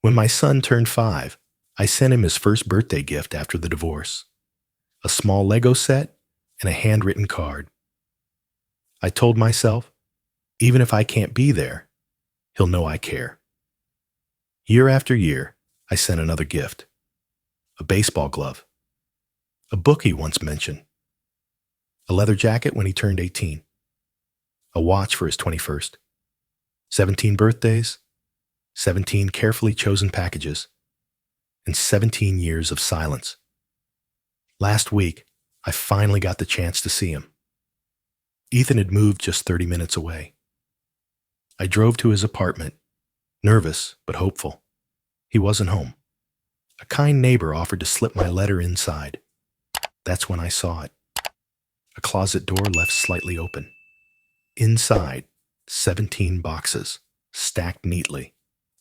When my son turned 5, I sent him his first birthday gift after the divorce, a small Lego set and a handwritten card. I told myself, even if I can't be there, he'll know I care. Year after year, I sent another gift, a baseball glove, a book he once mentioned, a leather jacket when he turned 18, a watch for his 21st, 17 birthdays, 17 carefully chosen packages, and 17 years of silence. Last week, I finally got the chance to see him. Ethan had moved just 30 minutes away. I drove to his apartment, nervous but hopeful. He wasn't home. A kind neighbor offered to slip my letter inside. That's when I saw it. A closet door left slightly open. Inside, 17 boxes, stacked neatly,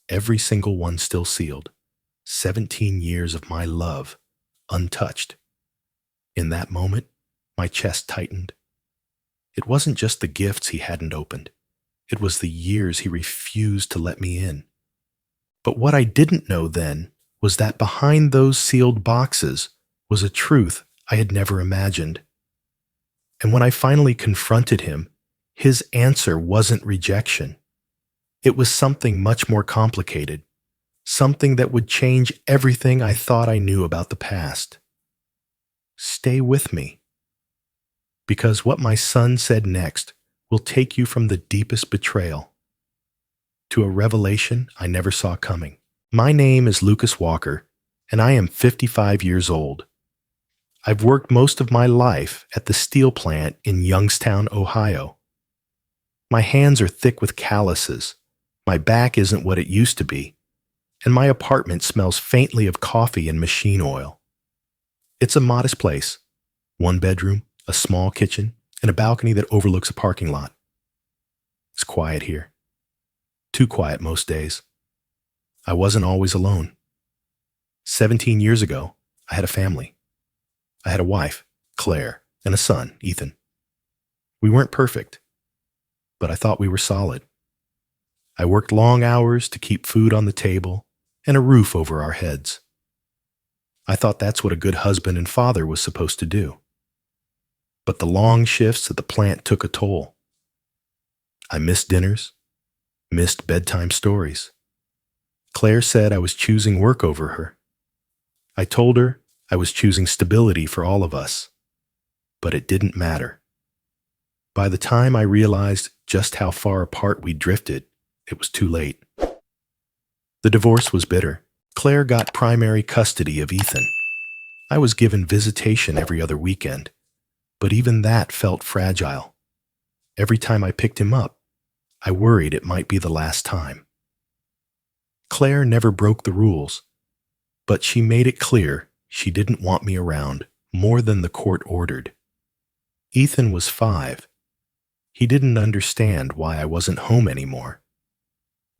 every single one still sealed. 17 years of my love, untouched. In that moment, my chest tightened. It wasn't just the gifts he hadn't opened. It was the years he refused to let me in. But what I didn't know then was that behind those sealed boxes was a truth I had never imagined. And when I finally confronted him, his answer wasn't rejection. It was something much more complicated, something that would change everything I thought I knew about the past. Stay with me. Because what my son said next will take you from the deepest betrayal to a revelation I never saw coming. My name is Lucas Walker, and I am 55 years old. I've worked most of my life at the steel plant in Youngstown, Ohio. My hands are thick with calluses, my back isn't what it used to be, and my apartment smells faintly of coffee and machine oil. It's a modest place, 1 bedroom, a small kitchen, and a balcony that overlooks a parking lot. It's quiet here. Too quiet most days. I wasn't always alone. 17 years ago, I had a family. I had a wife, Claire, and a son, Ethan. We weren't perfect, but I thought we were solid. I worked long hours to keep food on the table and a roof over our heads. I thought that's what a good husband and father was supposed to do. But the long shifts at the plant took a toll. I missed dinners, missed bedtime stories. Claire said I was choosing work over her. I told her I was choosing stability for all of us, but it didn't matter. By the time I realized just how far apart we drifted, it was too late. The divorce was bitter. Claire got primary custody of Ethan. I was given visitation every other weekend, but even that felt fragile. Every time I picked him up, I worried it might be the last time. Claire never broke the rules, but she made it clear she didn't want me around more than the court ordered. Ethan was 5. He didn't understand why I wasn't home anymore.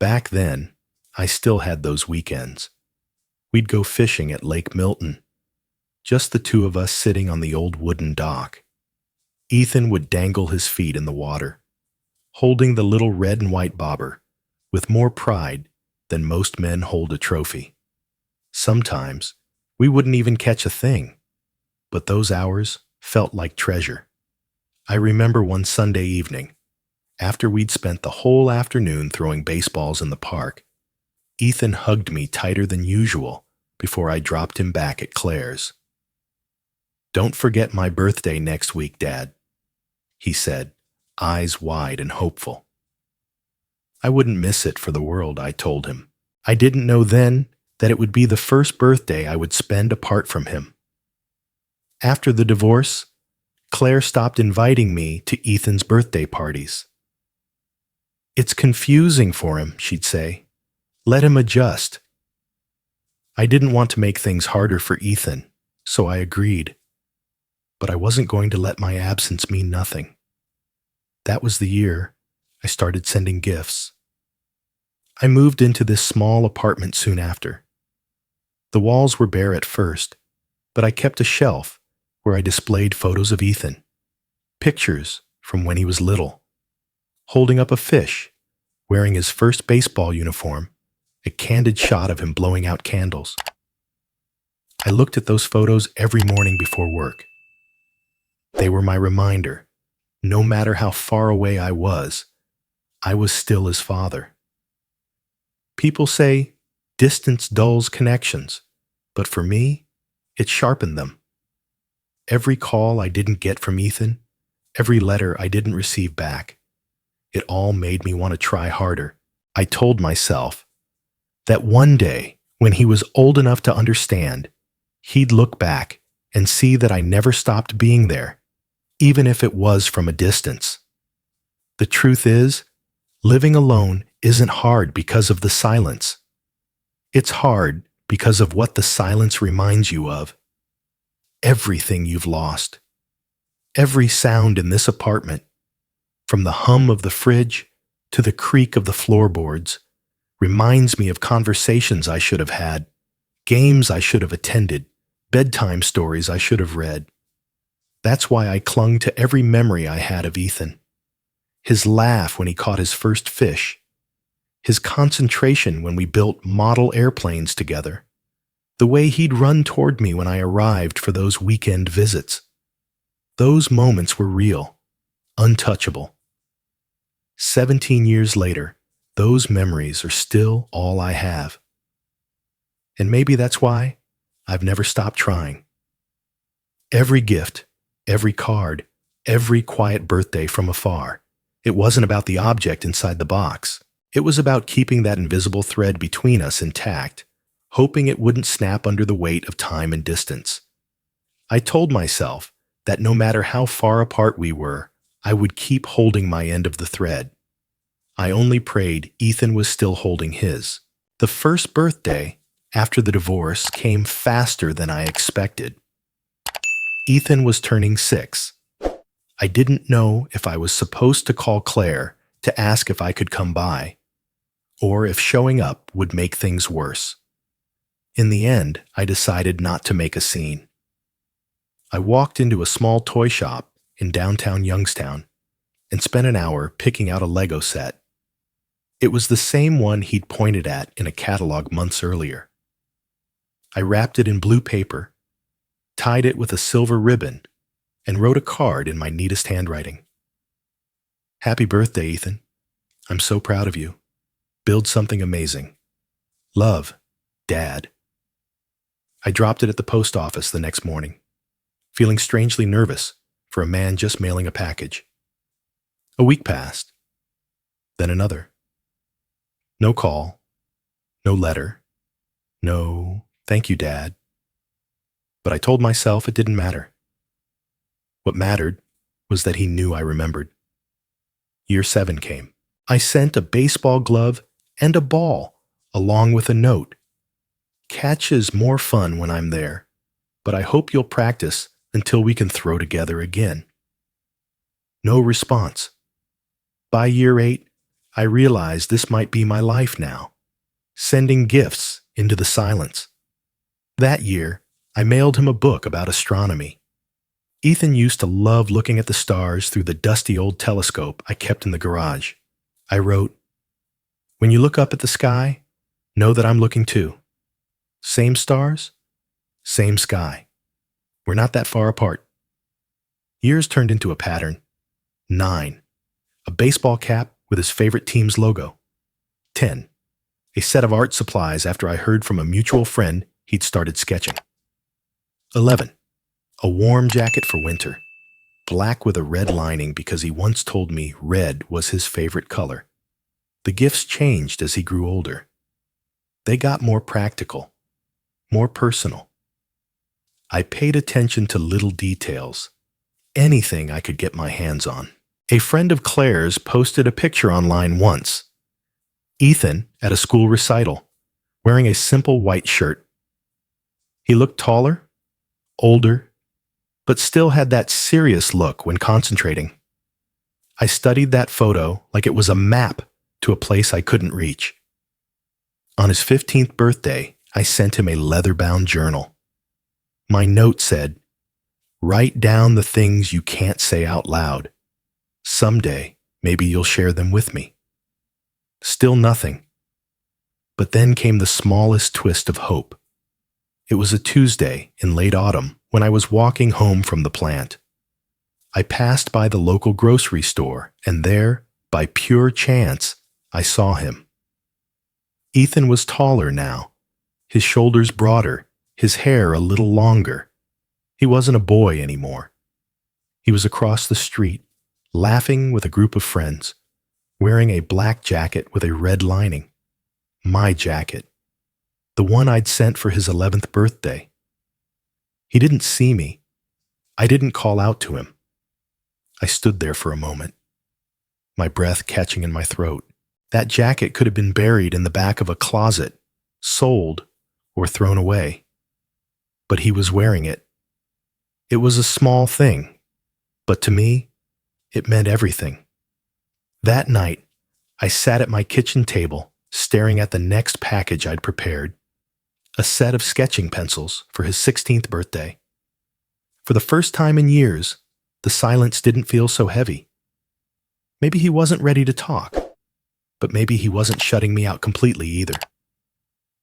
Back then, I still had those weekends. We'd go fishing at Lake Milton, just the two of us sitting on the old wooden dock. Ethan would dangle his feet in the water, holding the little red and white bobber, with more pride than most men hold a trophy. Sometimes, we wouldn't even catch a thing, but those hours felt like treasure. I remember one Sunday evening, after we'd spent the whole afternoon throwing baseballs in the park, Ethan hugged me tighter than usual before I dropped him back at Claire's. "Don't forget my birthday next week, Dad," he said, eyes wide and hopeful. I wouldn't miss it for the world, I told him. I didn't know then that it would be the first birthday I would spend apart from him. After the divorce, Claire stopped inviting me to Ethan's birthday parties. "It's confusing for him," she'd say. "Let him adjust." I didn't want to make things harder for Ethan, so I agreed. But I wasn't going to let my absence mean nothing. That was the year I started sending gifts. I moved into this small apartment soon after. The walls were bare at first, but I kept a shelf where I displayed photos of Ethan, pictures from when he was little, holding up a fish, wearing his first baseball uniform, a candid shot of him blowing out candles. I looked at those photos every morning before work. They were my reminder. No matter how far away I was still his father. People say distance dulls connections, but for me, it sharpened them. Every call I didn't get from Ethan, every letter I didn't receive back, it all made me want to try harder. I told myself that one day, when he was old enough to understand, he'd look back and see that I never stopped being there, even if it was from a distance. The truth is, living alone isn't hard because of the silence. It's hard because of what the silence reminds you of. Everything you've lost. Every sound in this apartment, from the hum of the fridge to the creak of the floorboards, reminds me of conversations I should have had, games I should have attended, bedtime stories I should have read. That's why I clung to every memory I had of Ethan. His laugh when he caught his first fish, his concentration when we built model airplanes together, the way he'd run toward me when I arrived for those weekend visits. Those moments were real, untouchable. 17 years later, those memories are still all I have. And maybe that's why I've never stopped trying. Every gift, every card, every quiet birthday from afar, it wasn't about the object inside the box. It was about keeping that invisible thread between us intact, hoping it wouldn't snap under the weight of time and distance. I told myself that no matter how far apart we were, I would keep holding my end of the thread. I only prayed Ethan was still holding his. The first birthday after the divorce came faster than I expected. Ethan was turning 6. I didn't know if I was supposed to call Claire to ask if I could come by, or if showing up would make things worse. In the end, I decided not to make a scene. I walked into a small toy shop in downtown Youngstown and spent an hour picking out a Lego set. It was the same one he'd pointed at in a catalog months earlier. I wrapped it in blue paper, tied it with a silver ribbon, and wrote a card in my neatest handwriting. Happy birthday, Ethan. I'm so proud of you. Build something amazing. Love, Dad. I dropped it at the post office the next morning, feeling strangely nervous for a man just mailing a package. A week passed, then another. No call, no letter, no thank you, Dad. But I told myself it didn't matter. What mattered was that he knew I remembered. Year 7 came. I sent a baseball glove and a ball, along with a note. Catch is more fun when I'm there, but I hope you'll practice until we can throw together again. No response. By year 8, I realized this might be my life now, sending gifts into the silence. That year, I mailed him a book about astronomy. Ethan used to love looking at the stars through the dusty old telescope I kept in the garage. I wrote, "When you look up at the sky, know that I'm looking too. Same stars, same sky. We're not that far apart." Years turned into a pattern. 9. A baseball cap with his favorite team's logo. 10. A set of art supplies after I heard from a mutual friend he'd started sketching. 11. A warm jacket for winter, black with a red lining because he once told me red was his favorite color. The gifts changed as he grew older. They got more practical, more personal. I paid attention to little details, anything I could get my hands on. A friend of Claire's posted a picture online once. Ethan at a school recital, wearing a simple white shirt. He looked taller, older, but still had that serious look when concentrating. I studied that photo like it was a map to a place I couldn't reach. On his 15th birthday, I sent him a leather-bound journal. My note said, "Write down the things you can't say out loud. Someday, maybe you'll share them with me." Still nothing. But then came the smallest twist of hope. It was a Tuesday in late autumn when I was walking home from the plant. I passed by the local grocery store, and there, by pure chance, I saw him. Ethan was taller now, his shoulders broader, his hair a little longer. He wasn't a boy anymore. He was across the street, laughing with a group of friends, wearing a black jacket with a red lining. My jacket. The one I'd sent for his 11th birthday. He didn't see me. I didn't call out to him. I stood there for a moment, my breath catching in my throat. That jacket could have been buried in the back of a closet, sold, or thrown away. But he was wearing it. It was a small thing, but to me, it meant everything. That night, I sat at my kitchen table, staring at the next package I'd prepared, a set of sketching pencils for his 16th birthday. For the first time in years, the silence didn't feel so heavy. Maybe he wasn't ready to talk, but maybe he wasn't shutting me out completely either.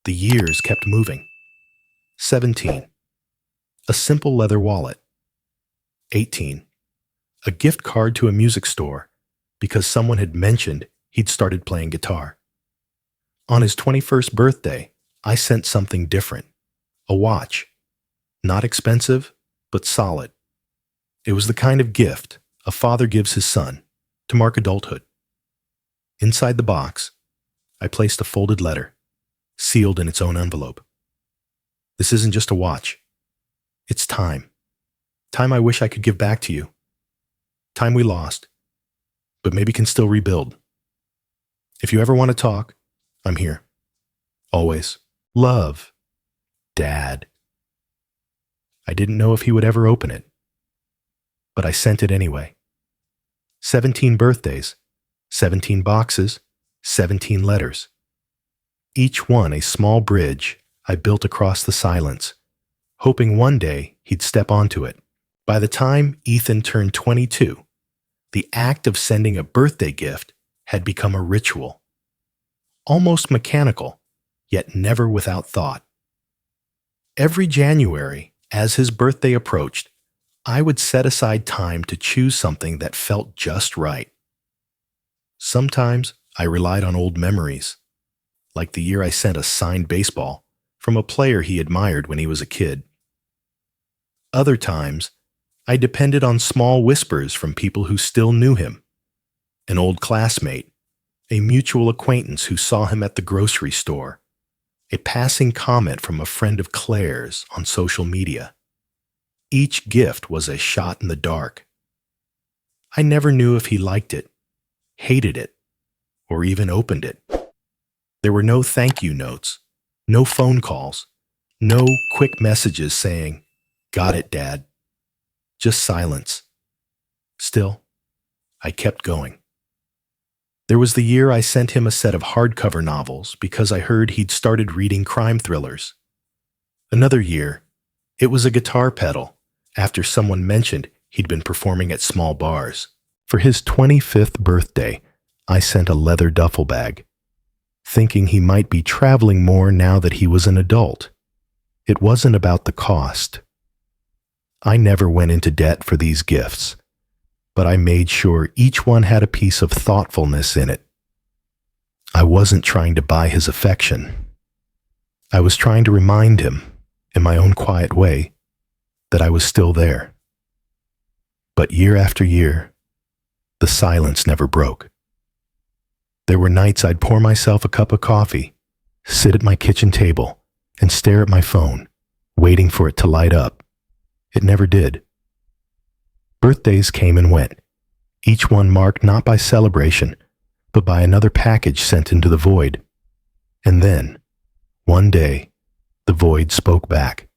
The years kept moving. 17. A simple leather wallet. 18. A gift card to a music store because someone had mentioned he'd started playing guitar. On his 21st birthday, I sent something different. A watch. Not expensive, but solid. It was the kind of gift a father gives his son to mark adulthood. Inside the box, I placed a folded letter, sealed in its own envelope. This isn't just a watch. It's time. Time I wish I could give back to you. Time we lost, but maybe can still rebuild. If you ever want to talk, I'm here. Always. Love. Dad. I didn't know if he would ever open it, but I sent it anyway. 17 birthdays, 17 boxes, 17 letters. Each one a small bridge I built across the silence, hoping one day he'd step onto it. By the time Ethan turned 22, the act of sending a birthday gift had become a ritual. Almost mechanical, yet never without thought. Every January, as his birthday approached, I would set aside time to choose something that felt just right. Sometimes I relied on old memories, like the year I sent a signed baseball from a player he admired when he was a kid. Other times, I depended on small whispers from people who still knew him. An old classmate, a mutual acquaintance who saw him at the grocery store, a passing comment from a friend of Claire's on social media. Each gift was a shot in the dark. I never knew if he liked it, hated it, or even opened it. There were no thank you notes, no phone calls, no quick messages saying, "Got it, Dad." Just silence. Still, I kept going. There was the year I sent him a set of hardcover novels because I heard he'd started reading crime thrillers. Another year, it was a guitar pedal after someone mentioned he'd been performing at small bars. For his 25th birthday, I sent a leather duffel bag, thinking he might be traveling more now that he was an adult. It wasn't about the cost. I never went into debt for these gifts, but I made sure each one had a piece of thoughtfulness in it. I wasn't trying to buy his affection. I was trying to remind him, in my own quiet way, that I was still there. But year after year, the silence never broke. There were nights I'd pour myself a cup of coffee, sit at my kitchen table, and stare at my phone, waiting for it to light up. It never did. Birthdays came and went, each one marked not by celebration, but by another package sent into the void. And then, one day, the void spoke back.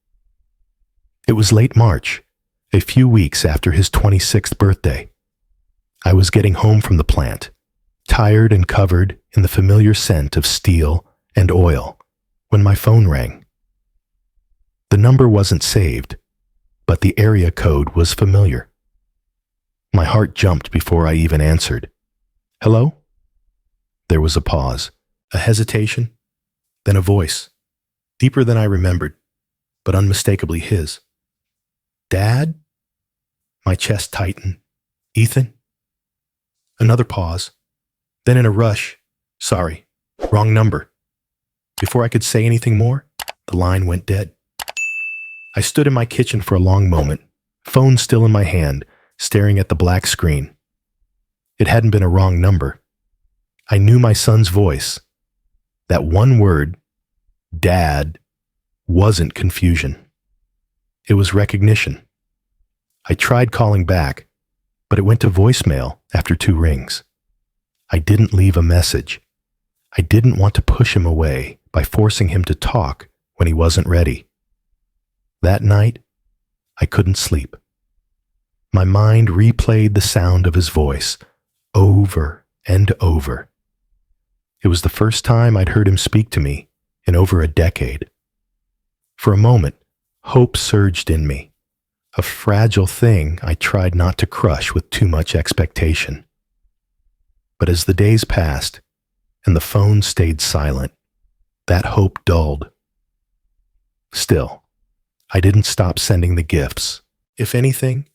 It was late March, a few weeks after his 26th birthday. I was getting home from the plant, tired and covered in the familiar scent of steel and oil, when my phone rang. The number wasn't saved, but the area code was familiar. My heart jumped before I even answered. "Hello?" There was a pause, a hesitation, Then a voice, deeper than I remembered, but unmistakably his. Dad? My chest tightened. Ethan? Another pause. Then in a rush, sorry, wrong number. Before I could say anything more, the line went dead. I stood in my kitchen for a long moment, phone still in my hand, staring at the black screen. It hadn't been a wrong number. I knew my son's voice. That one word, Dad, wasn't confusion. It was recognition. I tried calling back, but it went to voicemail after 2 rings. I didn't leave a message. I didn't want to push him away by forcing him to talk when he wasn't ready. That night, I couldn't sleep. My mind replayed the sound of his voice over and over. It was the first time I'd heard him speak to me in over a decade. For a moment, hope surged in me, a fragile thing I tried not to crush with too much expectation. But as the days passed and the phone stayed silent, that hope dulled. Still, I didn't stop sending the gifts. If anything,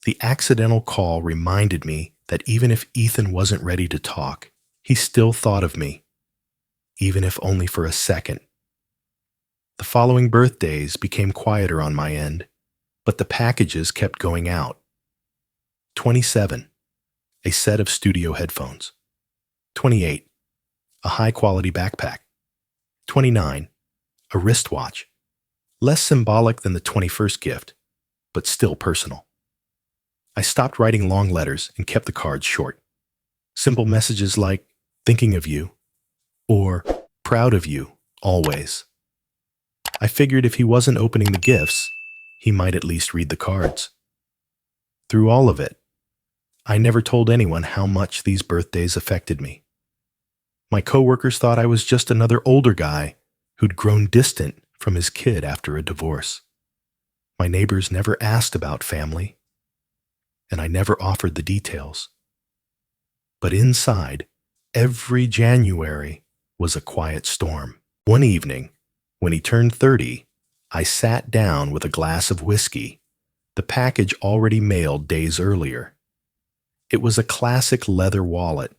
the accidental call reminded me that even if Ethan wasn't ready to talk, he still thought of me, even if only for a second. The following birthdays became quieter on my end, but the packages kept going out. 27, a set of studio headphones. 28, a high-quality backpack. 29, a wristwatch. Less symbolic than the 21st gift, but still personal. I stopped writing long letters and kept the cards short. Simple messages like, thinking of you, or proud of you, always. I figured if he wasn't opening the gifts, he might at least read the cards. Through all of it, I never told anyone how much these birthdays affected me. My coworkers thought I was just another older guy who'd grown distant from his kid after a divorce. My neighbors never asked about family, and I never offered the details. But inside, every January was a quiet storm. One evening, when he turned 30, I sat down with a glass of whiskey, the package already mailed days earlier. It was a classic leather wallet,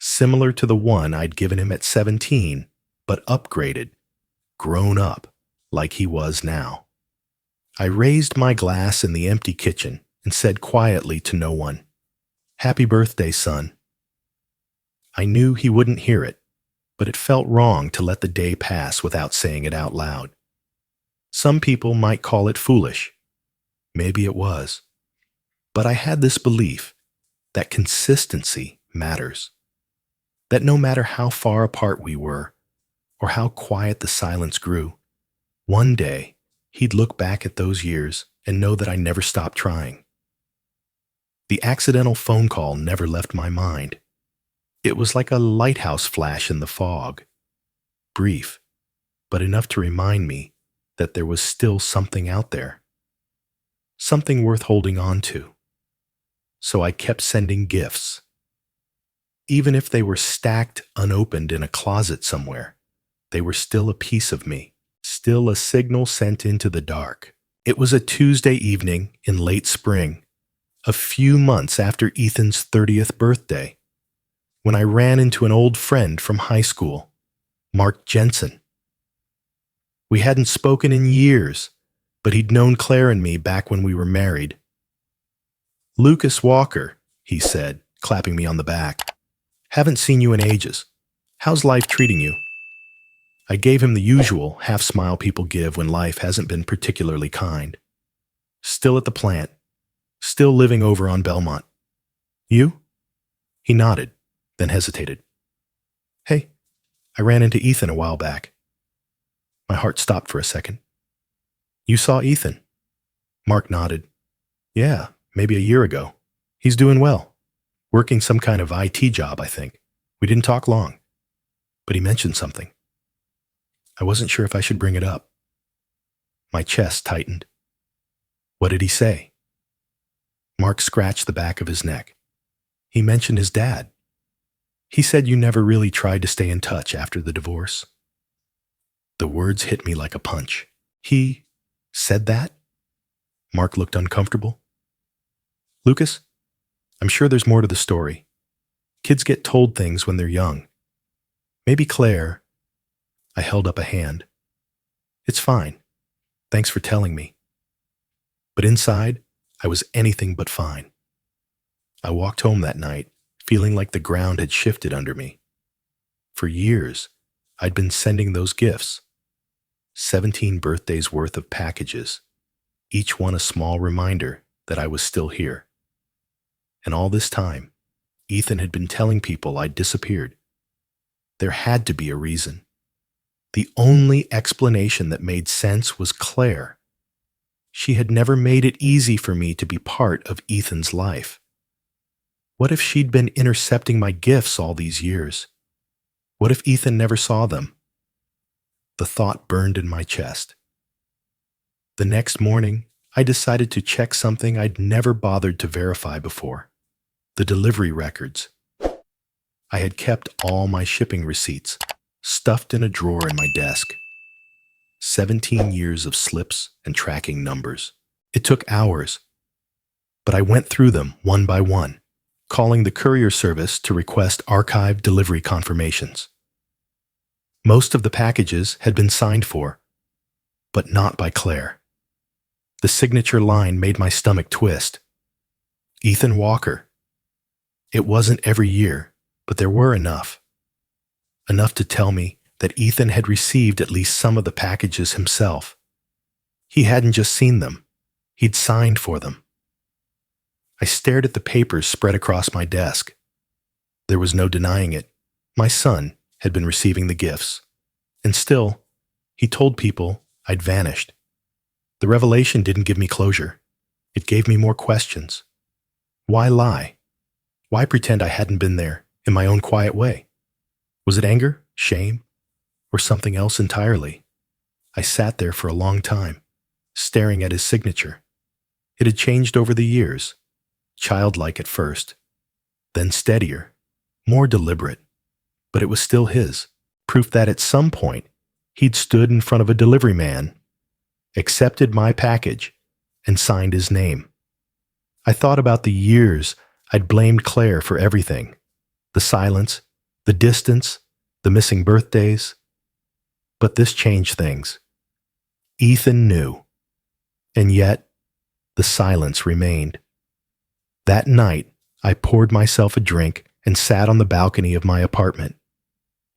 similar to the one I'd given him at 17, but upgraded, grown up, like he was now. I raised my glass in the empty kitchen and said quietly to no one, "Happy birthday, son." I knew he wouldn't hear it, but it felt wrong to let the day pass without saying it out loud. Some people might call it foolish. Maybe it was. But I had this belief that consistency matters. That no matter how far apart we were, or how quiet the silence grew, one day he'd look back at those years and know that I never stopped trying. The accidental phone call never left my mind. It was like a lighthouse flash in the fog. Brief, but enough to remind me that there was still something out there. Something worth holding on to. So I kept sending gifts. Even if they were stacked unopened in a closet somewhere, they were still a piece of me, still a signal sent into the dark. It was a Tuesday evening in late spring, a few months after Ethan's 30th birthday, when I ran into an old friend from high school, Mark Jensen. We hadn't spoken in years, but he'd known Claire and me back when we were married. "Lucas Walker," he said, clapping me on the back. "Haven't seen you in ages. How's life treating you?" I gave him the usual half-smile people give when life hasn't been particularly kind. "Still at the plant. Still living over on Belmont. You?" He nodded, then hesitated. "Hey, I ran into Ethan a while back." My heart stopped for a second. "You saw Ethan?" Mark nodded. "Yeah, maybe a year ago. He's doing well. Working some kind of IT job, I think. We didn't talk long. But he mentioned something. I wasn't sure if I should bring it up." My chest tightened. "What did he say?" Mark scratched the back of his neck. "He mentioned his dad. He said you never really tried to stay in touch after the divorce." The words hit me like a punch. He said that? Mark looked uncomfortable. Lucas, I'm sure there's more to the story. Kids get told things when they're young. Maybe Claire. I held up a hand. It's fine. Thanks for telling me. But inside, I was anything but fine. I walked home that night, feeling like the ground had shifted under me. For years, I'd been sending those gifts. 17 birthdays worth of packages, each one a small reminder that I was still here. And all this time, Ethan had been telling people I'd disappeared. There had to be a reason. The only explanation that made sense was Claire. She had never made it easy for me to be part of Ethan's life. What if she'd been intercepting my gifts all these years? What if Ethan never saw them? The thought burned in my chest. The next morning, I decided to check something I'd never bothered to verify before: the delivery records. I had kept all my shipping receipts, stuffed in a drawer in my desk. 17 years of slips and tracking numbers. It took hours, but I went through them one by one, calling the courier service to request archived delivery confirmations. Most of the packages had been signed for, but not by Claire. The signature line made my stomach twist. Ethan Walker. It wasn't every year, but there were enough. Enough to tell me that Ethan had received at least some of the packages himself. He hadn't just seen them, he'd signed for them. I stared at the papers spread across my desk. There was no denying it. My son had been receiving the gifts. And still, he told people I'd vanished. The revelation didn't give me closure. It gave me more questions. Why lie? Why pretend I hadn't been there in my own quiet way? Was it anger, shame, or something else entirely? I sat there for a long time, staring at his signature. It had changed over the years, childlike at first, then steadier, more deliberate. But it was still his, proof that at some point he'd stood in front of a delivery man, accepted my package, and signed his name. I thought about the years I'd blamed Claire for everything: the silence, the distance, the missing birthdays. But this changed things. Ethan knew, and yet the silence remained. That night, I poured myself a drink and sat on the balcony of my apartment.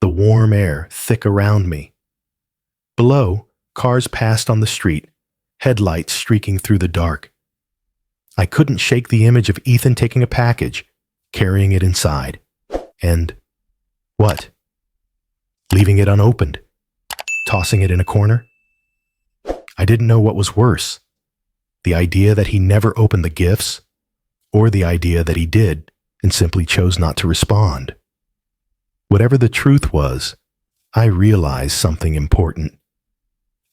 The warm air thick around me. Below, cars passed on the street, headlights streaking through the dark. I couldn't shake the image of Ethan taking a package, carrying it inside, and what? Leaving it unopened, tossing it in a corner? I didn't know what was worse: the idea that he never opened the gifts, or the idea that he did and simply chose not to respond. Whatever the truth was, I realized something important.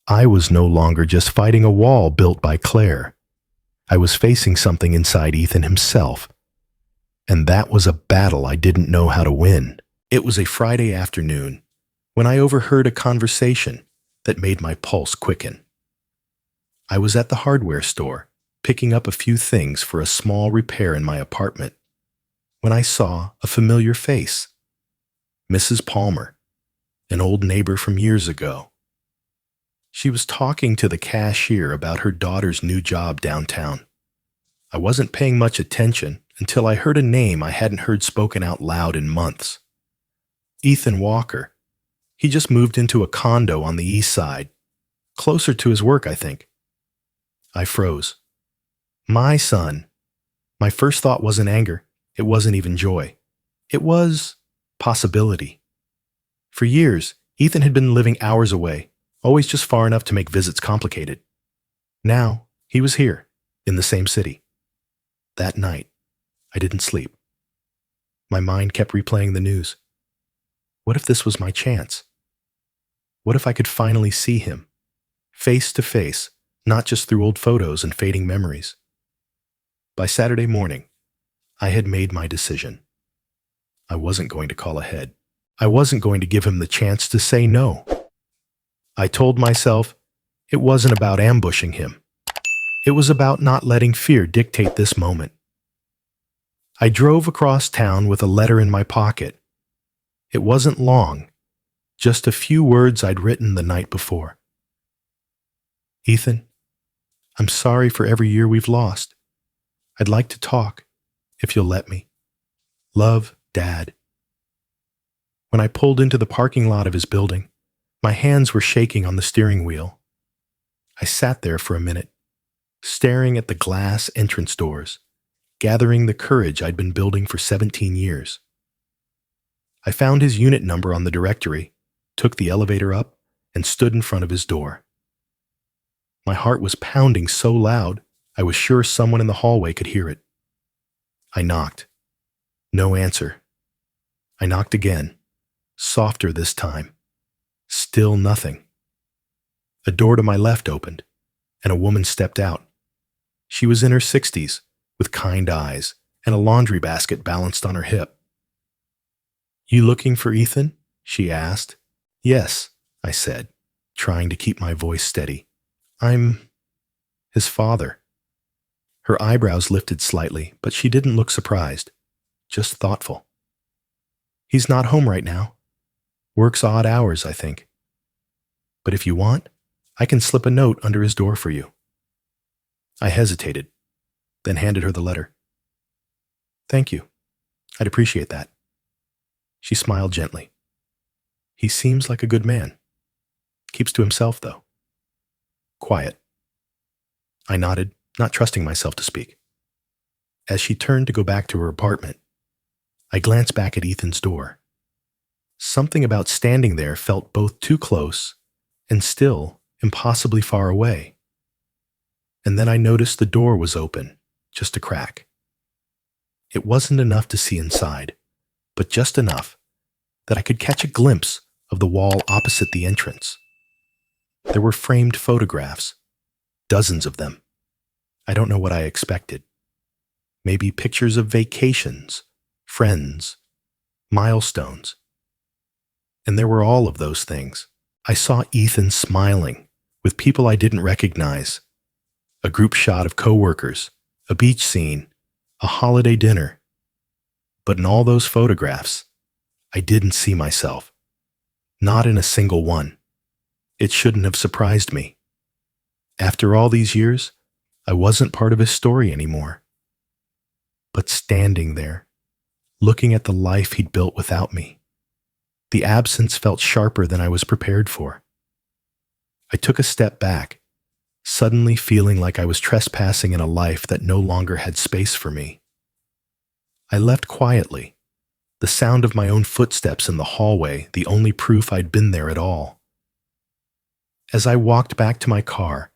I was no longer just fighting a wall built by Claire. I was facing something inside Ethan himself, and that was a battle I didn't know how to win. It was a Friday afternoon when I overheard a conversation that made my pulse quicken. I was at the hardware store, picking up a few things for a small repair in my apartment, when I saw a familiar face. Mrs. Palmer, an old neighbor from years ago. She was talking to the cashier about her daughter's new job downtown. I wasn't paying much attention until I heard a name I hadn't heard spoken out loud in months. Ethan Walker. He just moved into a condo on the east side, closer to his work, I think. I froze. My son. My first thought wasn't anger. It wasn't even joy. It was possibility. For years, Ethan had been living hours away, always just far enough to make visits complicated. Now, he was here, in the same city. That night, I didn't sleep. My mind kept replaying the news. What if this was my chance? What if I could finally see him, face to face, not just through old photos and fading memories? By Saturday morning, I had made my decision. I wasn't going to call ahead. I wasn't going to give him the chance to say no. I told myself it wasn't about ambushing him. It was about not letting fear dictate this moment. I drove across town with a letter in my pocket. It wasn't long, just a few words I'd written the night before. Ethan, I'm sorry for every year we've lost. I'd like to talk, if you'll let me. Love, Dad. When I pulled into the parking lot of his building, my hands were shaking on the steering wheel. I sat there for a minute, staring at the glass entrance doors, gathering the courage I'd been building for 17 years. I found his unit number on the directory, took the elevator up, and stood in front of his door. My heart was pounding so loud, I was sure someone in the hallway could hear it. I knocked. No answer. I knocked again, softer this time. Still nothing. A door to my left opened, and a woman stepped out. She was in her 60s, with kind eyes and a laundry basket balanced on her hip. You looking for Ethan? She asked. Yes, I said, trying to keep my voice steady. I'm his father. Her eyebrows lifted slightly, but she didn't look surprised, just thoughtful. He's not home right now. Works odd hours, I think. But if you want, I can slip a note under his door for you. I hesitated, then handed her the letter. Thank you. I'd appreciate that. She smiled gently. He seems like a good man. Keeps to himself, though. Quiet. I nodded, not trusting myself to speak. As she turned to go back to her apartment, I glanced back at Ethan's door. Something about standing there felt both too close and still impossibly far away. And then I noticed the door was open, just a crack. It wasn't enough to see inside, but just enough that I could catch a glimpse of the wall opposite the entrance. There were framed photographs, dozens of them. I don't know what I expected. Maybe pictures of vacations, friends, milestones. And there were all of those things. I saw Ethan smiling with people I didn't recognize. A group shot of coworkers, a beach scene, a holiday dinner. But in all those photographs, I didn't see myself. Not in a single one. It shouldn't have surprised me. After all these years, I wasn't part of his story anymore. But standing there, looking at the life he'd built without me, the absence felt sharper than I was prepared for. I took a step back, suddenly feeling like I was trespassing in a life that no longer had space for me. I left quietly, the sound of my own footsteps in the hallway the only proof I'd been there at all. As I walked back to my car,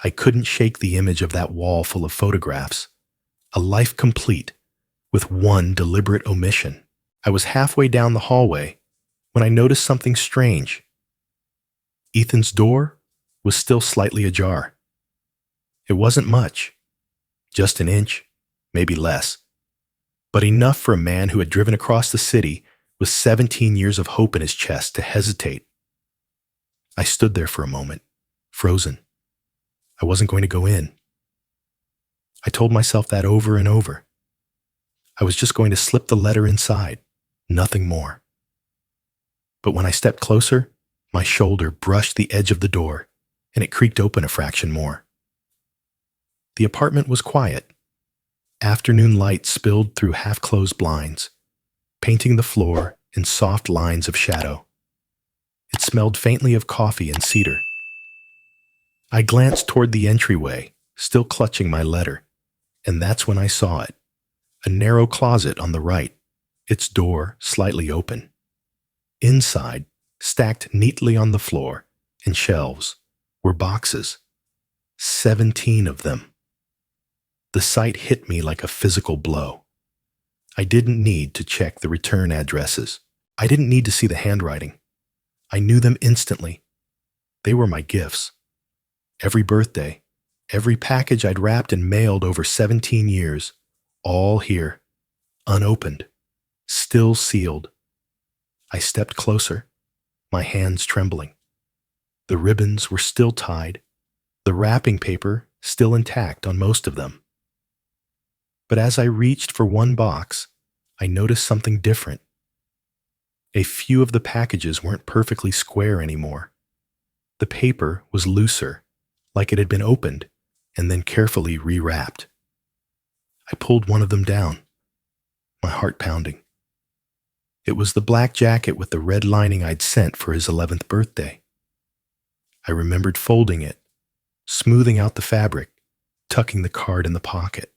I couldn't shake the image of that wall full of photographs, a life complete, with one deliberate omission. I was halfway down the hallway when I noticed something strange. Ethan's door was still slightly ajar. It wasn't much, just an inch, maybe less, but enough for a man who had driven across the city with 17 years of hope in his chest to hesitate. I stood there for a moment, frozen. I wasn't going to go in. I told myself that over and over. I was just going to slip the letter inside, nothing more. But when I stepped closer, my shoulder brushed the edge of the door, and it creaked open a fraction more. The apartment was quiet. Afternoon light spilled through half-closed blinds, painting the floor in soft lines of shadow. It smelled faintly of coffee and cedar. I glanced toward the entryway, still clutching my letter, and that's when I saw it. A narrow closet on the right, its door slightly open. Inside, stacked neatly on the floor, in shelves, were boxes. 17 of them. The sight hit me like a physical blow. I didn't need to check the return addresses. I didn't need to see the handwriting. I knew them instantly. They were my gifts. Every birthday, every package I'd wrapped and mailed over 17 years, all here, unopened, still sealed. I stepped closer, my hands trembling. The ribbons were still tied, the wrapping paper still intact on most of them. But as I reached for one box, I noticed something different. A few of the packages weren't perfectly square anymore. The paper was looser, like it had been opened and then carefully rewrapped. I pulled one of them down, my heart pounding. It was the black jacket with the red lining I'd sent for his 11th birthday. I remembered folding it, smoothing out the fabric, tucking the card in the pocket.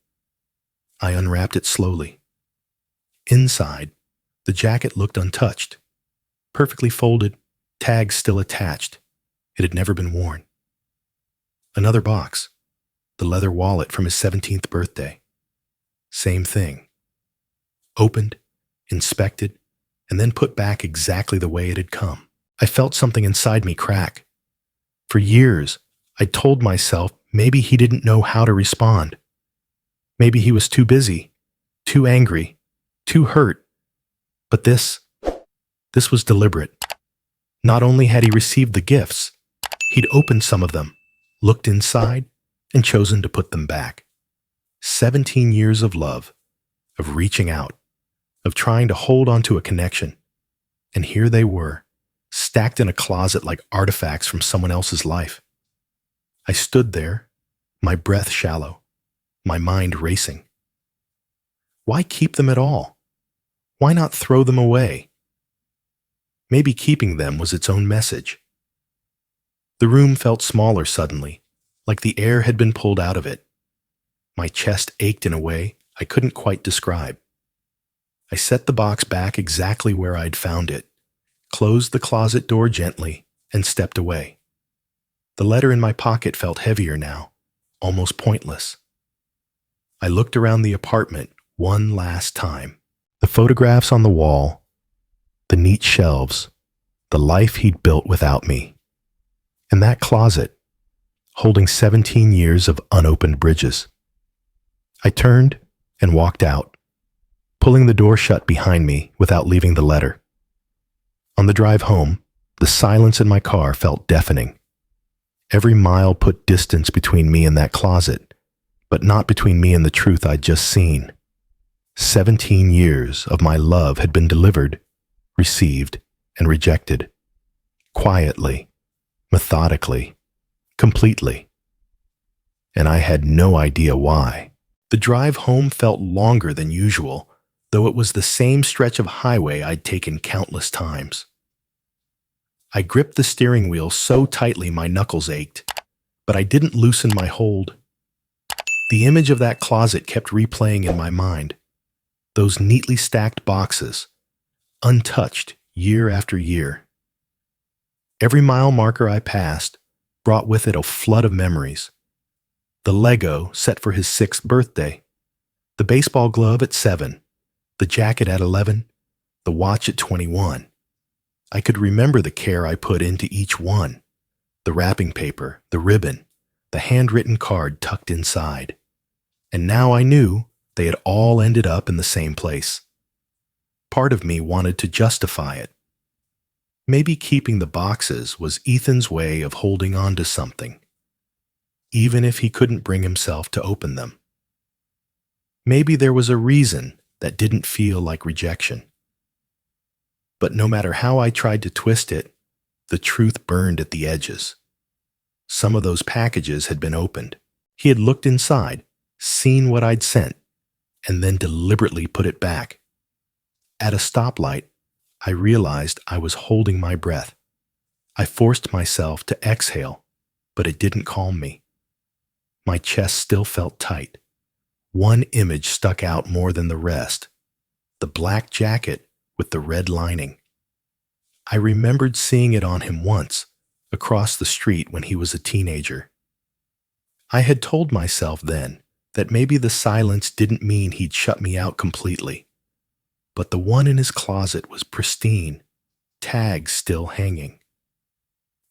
I unwrapped it slowly. Inside, the jacket looked untouched, perfectly folded, tags still attached. It had never been worn. Another box, the leather wallet from his 17th birthday. Same thing. Opened, inspected, and then put back exactly the way it had come. I felt something inside me crack. For years, I told myself maybe he didn't know how to respond. Maybe he was too busy, too angry, too hurt. But this was deliberate. Not only had he received the gifts, he'd opened some of them, looked inside, and chosen to put them back. 17 years of love, of reaching out, of trying to hold on to a connection. And here they were, stacked in a closet like artifacts from someone else's life. I stood there, my breath shallow, my mind racing. Why keep them at all? Why not throw them away? Maybe keeping them was its own message. The room felt smaller suddenly, like the air had been pulled out of it. My chest ached in a way I couldn't quite describe. I set the box back exactly where I'd found it, closed the closet door gently, and stepped away. The letter in my pocket felt heavier now, almost pointless. I looked around the apartment one last time. The photographs on the wall, the neat shelves, the life he'd built without me. And that closet, holding 17 years of unopened bridges. I turned and walked out, pulling the door shut behind me without leaving the letter. On the drive home, the silence in my car felt deafening. Every mile put distance between me and that closet, but not between me and the truth I'd just seen. 17 years of my love had been delivered, received, and rejected. Quietly, methodically, completely. And I had no idea why. The drive home felt longer than usual, though it was the same stretch of highway I'd taken countless times. I gripped the steering wheel so tightly my knuckles ached, but I didn't loosen my hold. The image of that closet kept replaying in my mind. Those neatly stacked boxes, untouched year after year. Every mile marker I passed brought with it a flood of memories. The Lego set for his 6th birthday, the baseball glove at 7, the jacket at 11, the watch at 21. I could remember the care I put into each one, the wrapping paper, the ribbon, the handwritten card tucked inside. And now I knew they had all ended up in the same place. Part of me wanted to justify it. Maybe keeping the boxes was Ethan's way of holding on to something, even if he couldn't bring himself to open them. Maybe there was a reason that didn't feel like rejection. But no matter how I tried to twist it, the truth burned at the edges. Some of those packages had been opened. He had looked inside, seen what I'd sent, and then deliberately put it back. At a stoplight, I realized I was holding my breath. I forced myself to exhale, but it didn't calm me. My chest still felt tight. One image stuck out more than the rest, the black jacket with the red lining. I remembered seeing it on him once, across the street when he was a teenager. I had told myself then that maybe the silence didn't mean he'd shut me out completely. But the one in his closet was pristine, tags still hanging.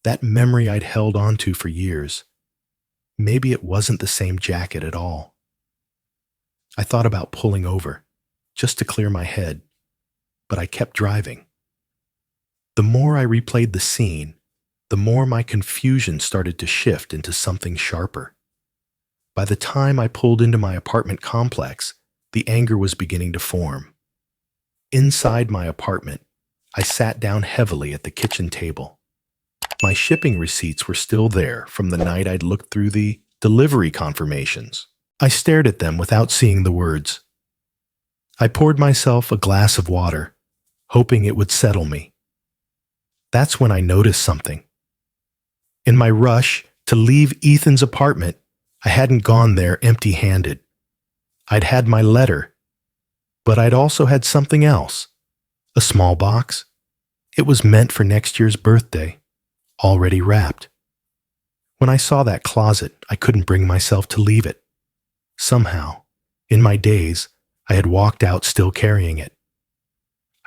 That memory I'd held onto for years. Maybe it wasn't the same jacket at all. I thought about pulling over, just to clear my head, but I kept driving. The more I replayed the scene, the more my confusion started to shift into something sharper. By the time I pulled into my apartment complex, the anger was beginning to form. Inside my apartment, I sat down heavily at the kitchen table. My shipping receipts were still there from the night I'd looked through the delivery confirmations. I stared at them without seeing the words. I poured myself a glass of water, hoping it would settle me. That's when I noticed something. In my rush to leave Ethan's apartment, I hadn't gone there empty-handed. I'd had my letter, but I'd also had something else. A small box. It was meant for next year's birthday, already wrapped. When I saw that closet, I couldn't bring myself to leave it. Somehow, in my daze, I had walked out still carrying it.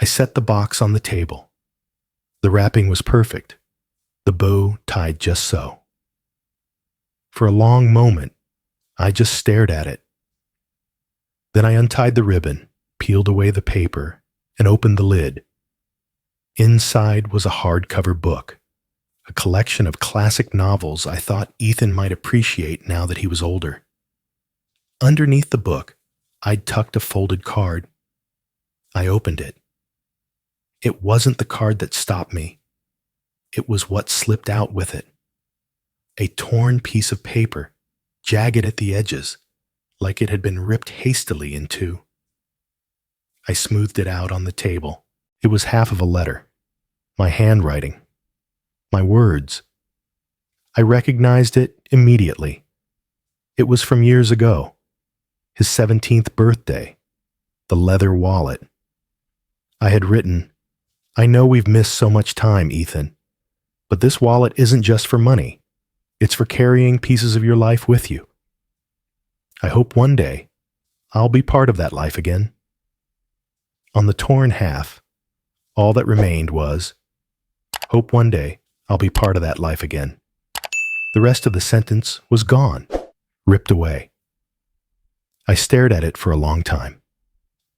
I set the box on the table. The wrapping was perfect, the bow tied just so. For a long moment, I just stared at it. Then I untied the ribbon, peeled away the paper, and opened the lid. Inside was a hardcover book, a collection of classic novels I thought Ethan might appreciate now that he was older. Underneath the book, I'd tucked a folded card. I opened it. It wasn't the card that stopped me. It was what slipped out with it. A torn piece of paper, jagged at the edges, like it had been ripped hastily in two. I smoothed it out on the table. It was half of a letter. My handwriting. My words. I recognized it immediately. It was from years ago. His 17th birthday. The leather wallet. I had written, "I know we've missed so much time, Ethan, but this wallet isn't just for money. It's for carrying pieces of your life with you. I hope one day I'll be part of that life again." On the torn half, all that remained was, "Hope one day I'll be part of that life again." The rest of the sentence was gone, ripped away. I stared at it for a long time.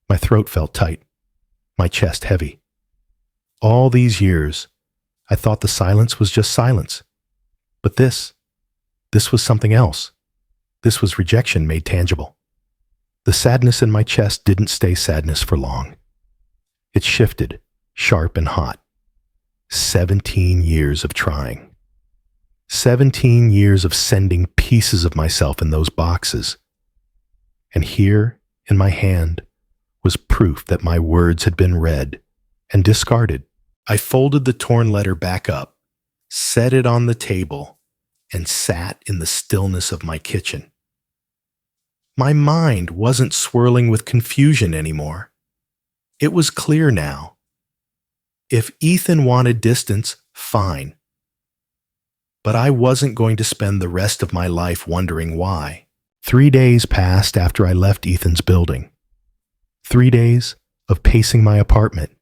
My throat felt tight, my chest heavy. All these years, I thought the silence was just silence. But this was something else. This was rejection made tangible. The sadness in my chest didn't stay sadness for long. It shifted, sharp and hot. 17 years of trying. 17 years of sending pieces of myself in those boxes. And here, in my hand, was proof that my words had been read and discarded. I folded the torn letter back up, set it on the table, and sat in the stillness of my kitchen. My mind wasn't swirling with confusion anymore. It was clear now. If Ethan wanted distance, fine. But I wasn't going to spend the rest of my life wondering why. 3 days passed after I left Ethan's building. 3 days of pacing my apartment,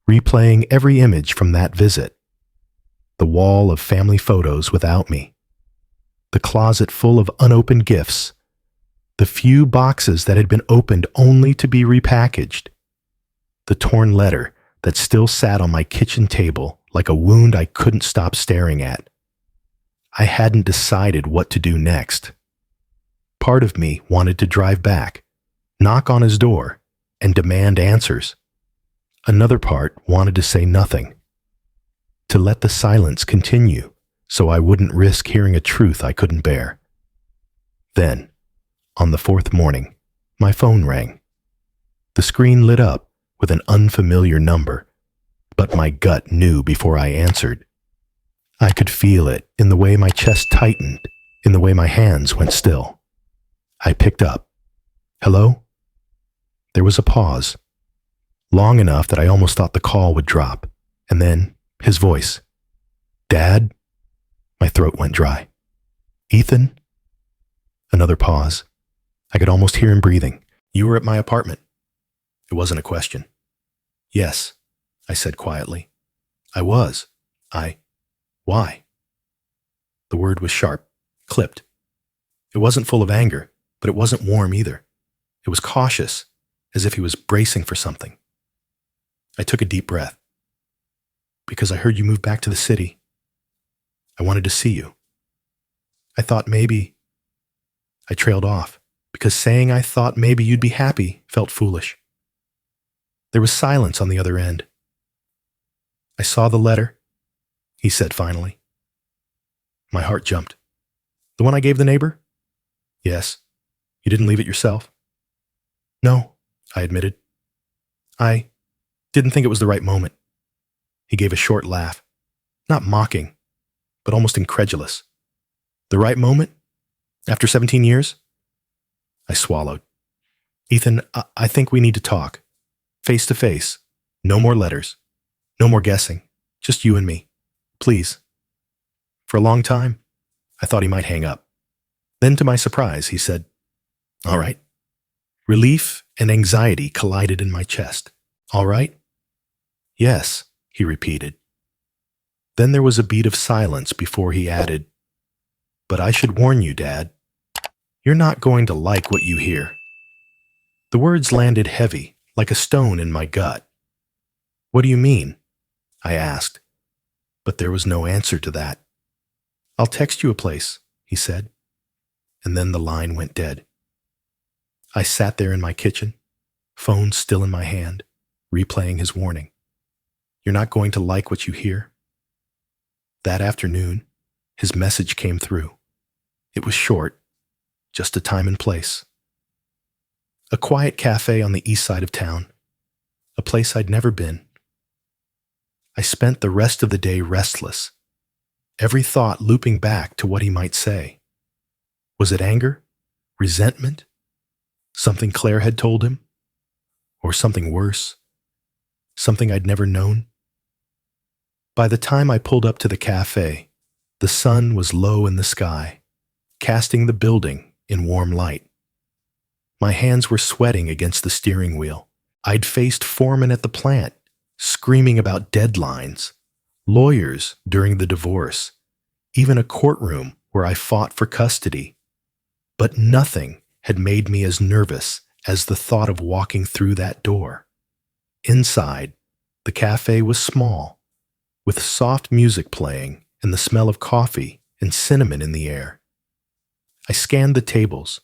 replaying every image from that visit. The wall of family photos without me. The closet full of unopened gifts. The few boxes that had been opened only to be repackaged. The torn letter that still sat on my kitchen table like a wound I couldn't stop staring at. I hadn't decided what to do next. Part of me wanted to drive back, knock on his door, and demand answers. Another part wanted to say nothing. To let the silence continue so I wouldn't risk hearing a truth I couldn't bear. Then, on the 4th morning, my phone rang. The screen lit up with an unfamiliar number, but my gut knew before I answered. I could feel it in the way my chest tightened, in the way my hands went still. I picked up. "Hello?" There was a pause, long enough that I almost thought the call would drop, and then his voice. "Dad?" My throat went dry. "Ethan?" Another pause. I could almost hear him breathing. "You were at my apartment." It wasn't a question. "Yes," I said quietly. "I was. Why?" The word was sharp, clipped. It wasn't full of anger, but it wasn't warm either. It was cautious, as if he was bracing for something. I took a deep breath. "Because I heard you moved back to the city." I wanted to see you. I thought maybe. I trailed off because saying I thought maybe you'd be happy felt foolish. There was silence on the other end. I saw the letter, he said finally. My heart jumped. The one I gave the neighbor? Yes. You didn't leave it yourself? No, I admitted. I didn't think it was the right moment. He gave a short laugh, not mocking, but almost incredulous. The right moment? After 17 years? I swallowed. Ethan, I think we need to talk. Face to face. No more letters. No more guessing. Just you and me. Please. For a long time, I thought he might hang up. Then to my surprise, he said, all right. Relief and anxiety collided in my chest. All right? Yes, he repeated. Then there was a beat of silence before he added, but I should warn you, Dad. You're not going to like what you hear. The words landed heavy, like a stone in my gut. What do you mean? I asked, but there was no answer to that. I'll text you a place, he said, and then the line went dead. I sat there in my kitchen, phone still in my hand, replaying his warning. You're not going to like what you hear. That afternoon, his message came through. It was short, just a time and place. A quiet cafe on the east side of town, a place I'd never been. I spent the rest of the day restless, every thought looping back to what he might say. Was it anger? Resentment? Something Claire had told him? Or something worse? Something I'd never known? By the time I pulled up to the cafe, the sun was low in the sky, casting the building in warm light. My hands were sweating against the steering wheel. I'd faced foremen at the plant, screaming about deadlines, lawyers during the divorce, even a courtroom where I fought for custody. But nothing had made me as nervous as the thought of walking through that door. Inside, the cafe was small, with soft music playing and the smell of coffee and cinnamon in the air. I scanned the tables,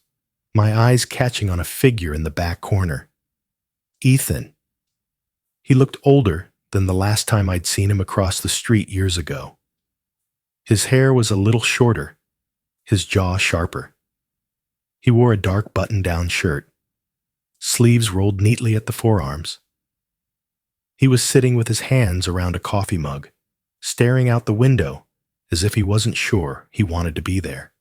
my eyes catching on a figure in the back corner. Ethan. He looked older than the last time I'd seen him across the street years ago. His hair was a little shorter, his jaw sharper. He wore a dark button-down shirt, sleeves rolled neatly at the forearms. He was sitting with his hands around a coffee mug, staring out the window as if he wasn't sure he wanted to be there.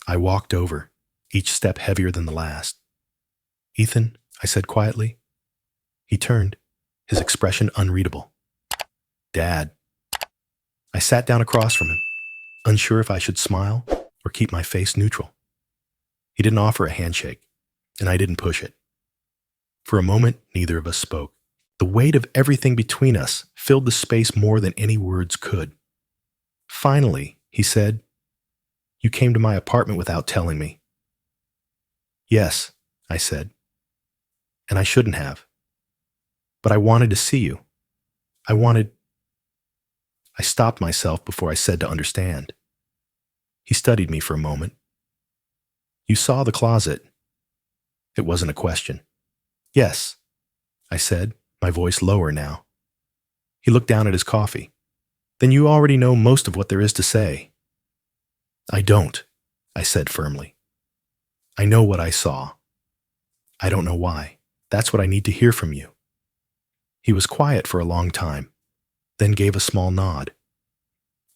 I walked over, each step heavier than the last. Ethan, I said quietly. He turned, his expression unreadable. Dad. I sat down across from him, unsure if I should smile or keep my face neutral. He didn't offer a handshake, and I didn't push it. For a moment, neither of us spoke. The weight of everything between us filled the space more than any words could. Finally, he said, You came to my apartment without telling me. Yes, I said, and I shouldn't have. But I wanted to see you. I stopped myself before I said to understand. He studied me for a moment. You saw the closet. It wasn't a question. Yes, I said, my voice lower now. He looked down at his coffee. Then you already know most of what there is to say. I don't, I said firmly. I know what I saw. I don't know why. That's what I need to hear from you. He was quiet for a long time, then gave a small nod.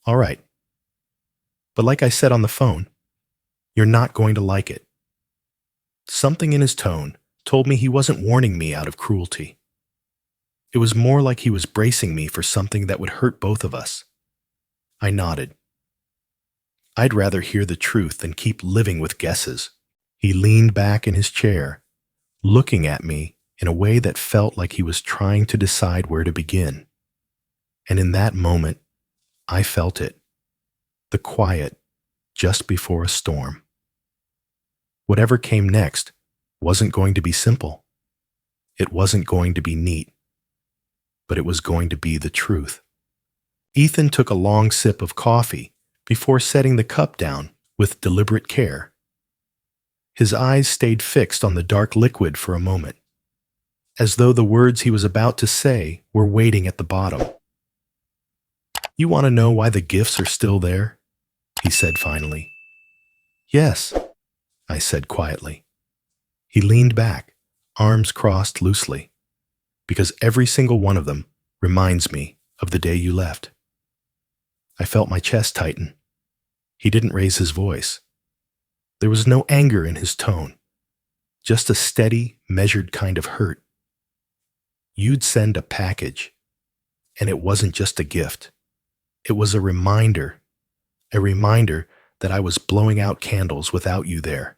All right. But like I said on the phone, you're not going to like it. Something in his tone told me he wasn't warning me out of cruelty. It was more like he was bracing me for something that would hurt both of us. I nodded. I'd rather hear the truth than keep living with guesses. He leaned back in his chair, looking at me in a way that felt like he was trying to decide where to begin. And in that moment, I felt it. The quiet just before a storm. Whatever came next wasn't going to be simple. It wasn't going to be neat. But it was going to be the truth. Ethan took a long sip of coffee before setting the cup down with deliberate care. His eyes stayed fixed on the dark liquid for a moment, as though the words he was about to say were waiting at the bottom. "You want to know why the gifts are still there?" he said finally. "Yes," I said quietly. He leaned back, arms crossed loosely. "Because every single one of them reminds me of the day you left." I felt my chest tighten. He didn't raise his voice. There was no anger in his tone, just a steady, measured kind of hurt. "You'd send a package, and it wasn't just a gift. It was a reminder that I was blowing out candles without you there.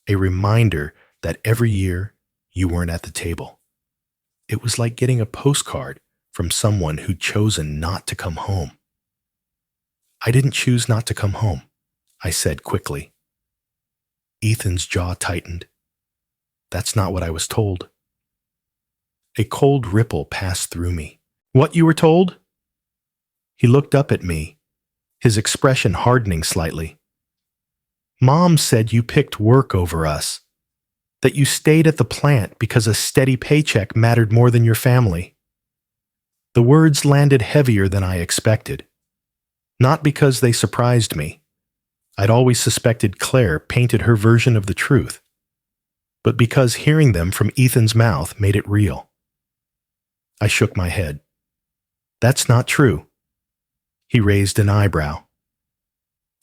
A reminder that every year you weren't at the table. It was like getting a postcard from someone who'd chosen not to come home." "I didn't choose not to come home," I said quickly. Ethan's jaw tightened. "That's not what I was told." A cold ripple passed through me. "What you were told?" He looked up at me, his expression hardening slightly. "Mom said you picked work over us, that you stayed at the plant because a steady paycheck mattered more than your family." The words landed heavier than I expected. Not because they surprised me. I'd always suspected Claire painted her version of the truth, but because hearing them from Ethan's mouth made it real. I shook my head. "That's not true." He raised an eyebrow.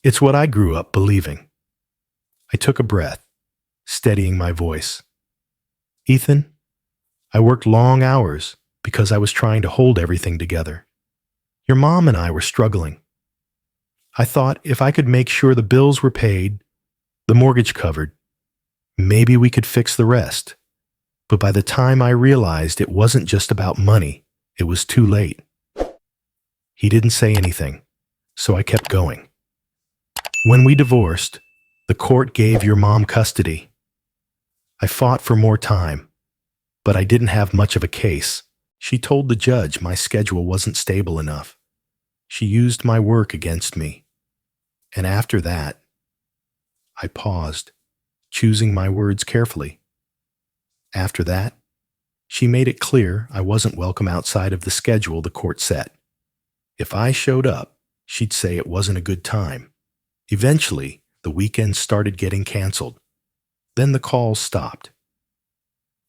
"It's what I grew up believing." I took a breath, steadying my voice. "Ethan, I worked long hours because I was trying to hold everything together. Your mom and I were struggling. I thought if I could make sure the bills were paid, the mortgage covered, maybe we could fix the rest. But by the time I realized it wasn't just about money, it was too late." He didn't say anything, so I kept going. "When we divorced, the court gave your mom custody. I fought for more time, but I didn't have much of a case. She told the judge my schedule wasn't stable enough. She used my work against me. And after that," I paused, choosing my words carefully. "After that, she made it clear I wasn't welcome outside of the schedule the court set. If I showed up, she'd say it wasn't a good time. Eventually, the weekends started getting canceled. Then the calls stopped."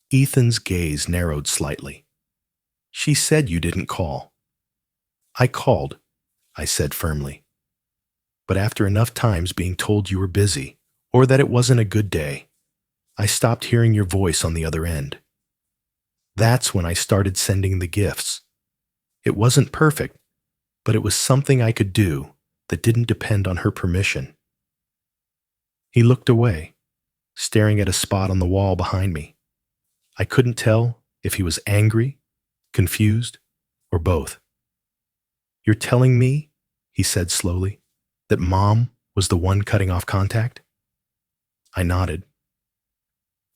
Ethan's gaze narrowed slightly. "She said you didn't call." "I called," I said firmly. "But after enough times being told you were busy, or that it wasn't a good day, I stopped hearing your voice on the other end. That's when I started sending the gifts. It wasn't perfect, but it was something I could do that didn't depend on her permission." He looked away, staring at a spot on the wall behind me. I couldn't tell if he was angry, confused, or both. "You're telling me," he said slowly, "that Mom was the one cutting off contact?" I nodded.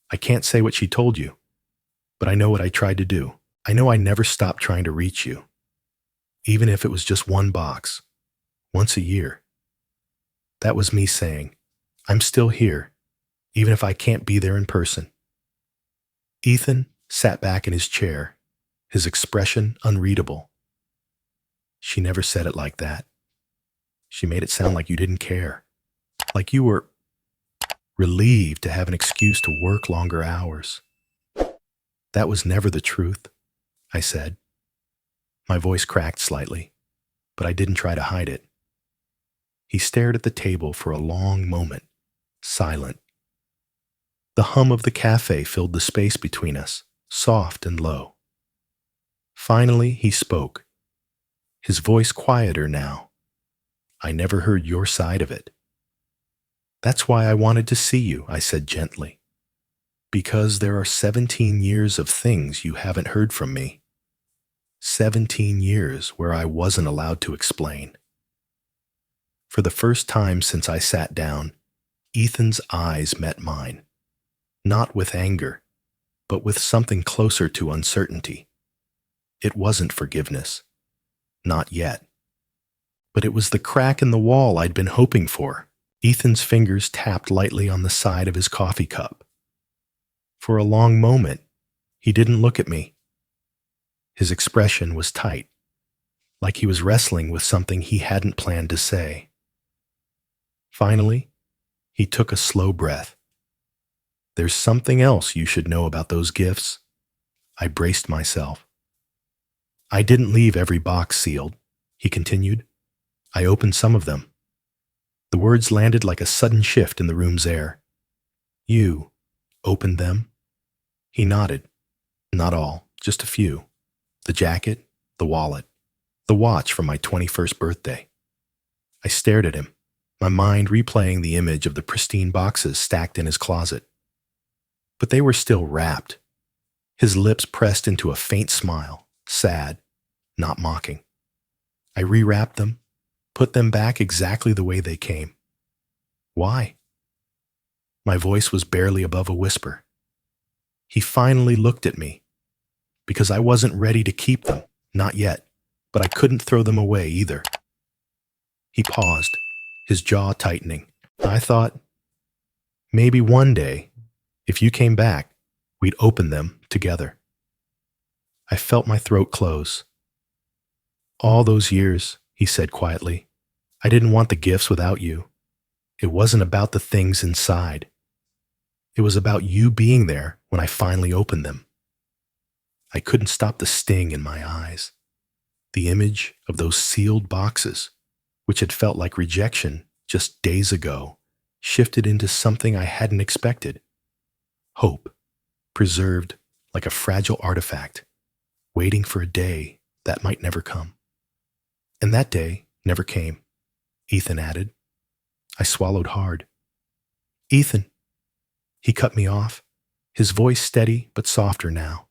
"I can't say what she told you, but I know what I tried to do. I know I never stopped trying to reach you, even if it was just one box, once a year. That was me saying, I'm still here, even if I can't be there in person." Ethan sat back in his chair, his expression unreadable. "She never said it like that. She made it sound like you didn't care, like you were relieved to have an excuse to work longer hours." "That was never the truth," I said. My voice cracked slightly, but I didn't try to hide it. He stared at the table for a long moment, silent. The hum of the cafe filled the space between us, soft and low. Finally, he spoke, his voice quieter now. "I never heard your side of it." "That's why I wanted to see you," I said gently. "Because there are 17 years of things you haven't heard from me. 17 years where I wasn't allowed to explain." For the first time since I sat down, Ethan's eyes met mine. Not with anger, but with something closer to uncertainty. It wasn't forgiveness. Not yet. But it was the crack in the wall I'd been hoping for. Ethan's fingers tapped lightly on the side of his coffee cup. For a long moment, he didn't look at me. His expression was tight, like he was wrestling with something he hadn't planned to say. Finally, he took a slow breath. "There's something else you should know about those gifts." I braced myself. "I didn't leave every box sealed," he continued. "I opened some of them." The words landed like a sudden shift in the room's air. "You opened them?" He nodded. "Not all, just a few. The jacket, the wallet, the watch from my 21st birthday." I stared at him, my mind replaying the image of the pristine boxes stacked in his closet. But they were still wrapped. His lips pressed into a faint smile, sad, not mocking. I rewrapped them, put them back exactly the way they came. "Why?" My voice was barely above a whisper. He finally looked at me. "Because I wasn't ready to keep them, not yet, but I couldn't throw them away either." He paused, his jaw tightening. I thought, maybe one day, if you came back, we'd open them together. I felt my throat close. "All those years," he said quietly, "I didn't want the gifts without you. It wasn't about the things inside. It was about you being there when I finally opened them." I couldn't stop the sting in my eyes. The image of those sealed boxes, which had felt like rejection just days ago, shifted into something I hadn't expected. Hope, preserved like a fragile artifact, waiting for a day that might never come. And that day never came, Ethan added. I swallowed hard. "Ethan." He cut me off, his voice steady but softer now.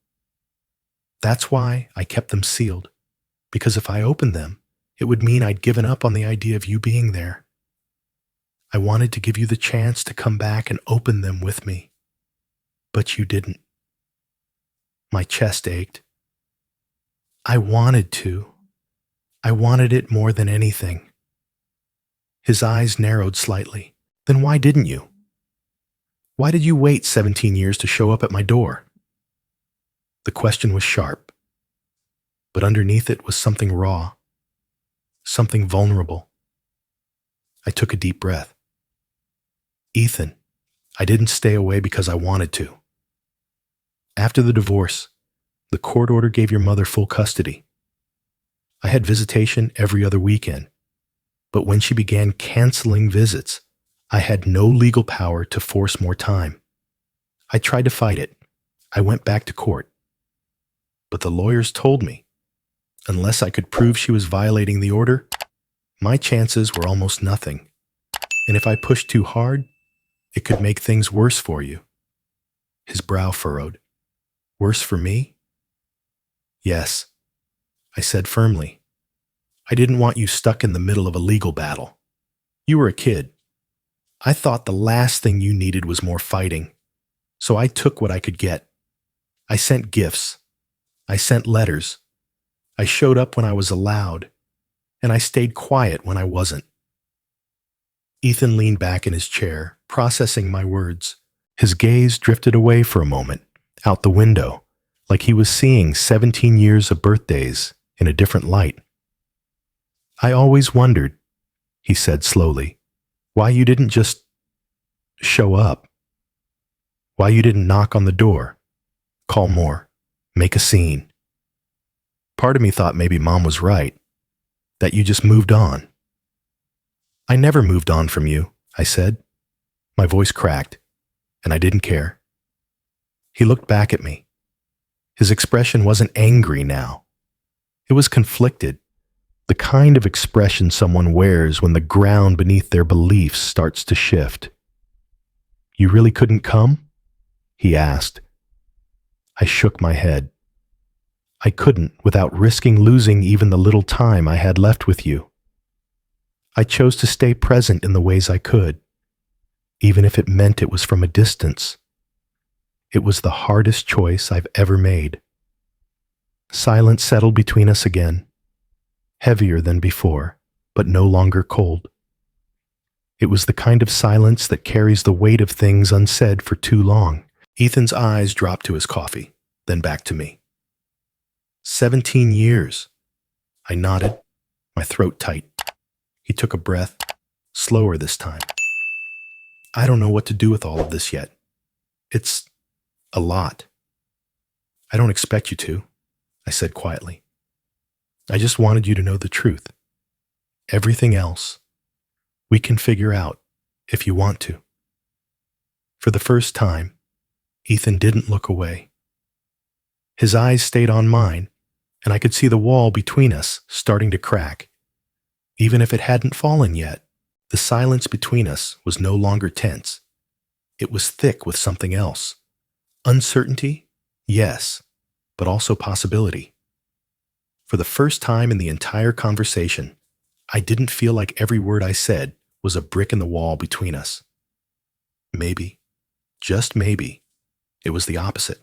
"That's why I kept them sealed, because if I opened them, it would mean I'd given up on the idea of you being there. I wanted to give you the chance to come back and open them with me, but you didn't." My chest ached. I wanted to. I wanted it more than anything. His eyes narrowed slightly. "Then why didn't you? Why did you wait 17 years to show up at my door?" The question was sharp, but underneath it was something raw, something vulnerable. I took a deep breath. "Ethan, I didn't stay away because I wanted to. After the divorce, the court order gave your mother full custody. I had visitation every other weekend, but when she began canceling visits, I had no legal power to force more time. I tried to fight it. I went back to court. But the lawyers told me, unless I could prove she was violating the order, my chances were almost nothing. And if I pushed too hard, it could make things worse for you." His brow furrowed. "Worse for me?" "Yes," I said firmly. "I didn't want you stuck in the middle of a legal battle. You were a kid. I thought the last thing you needed was more fighting, so I took what I could get. I sent gifts. I sent letters. I showed up when I was allowed, and I stayed quiet when I wasn't." Ethan leaned back in his chair, processing my words. His gaze drifted away for a moment, out the window, like he was seeing 17 years of birthdays in a different light. "I always wondered," he said slowly, "why you didn't just show up. Why you didn't knock on the door, call more, make a scene. Part of me thought maybe Mom was right, that you just moved on." "I never moved on from you," I said. My voice cracked, and I didn't care. He looked back at me. His expression wasn't angry now. It was conflicted, the kind of expression someone wears when the ground beneath their beliefs starts to shift. "You really couldn't come?" he asked. I shook my head. "I couldn't without risking losing even the little time I had left with you. I chose to stay present in the ways I could, even if it meant it was from a distance. It was the hardest choice I've ever made." Silence settled between us again, heavier than before. but no longer cold. It was the kind of silence that carries the weight of things unsaid for too long. Ethan's eyes dropped to his coffee, then back to me. 17 years. I nodded, my throat tight. He took a breath, slower this time. I don't know what to do with all of this yet. It's a lot. I don't expect you to, I said quietly. I just wanted you to know the truth. Everything else, we can figure out if you want to. For the first time, Ethan didn't look away. His eyes stayed on mine, and I could see the wall between us starting to crack. Even if it hadn't fallen yet, the silence between us was no longer tense. It was thick with something else. Uncertainty, yes, but also possibility. For the first time in the entire conversation, I didn't feel like every word I said was a brick in the wall between us. Maybe, just maybe, it was the opposite.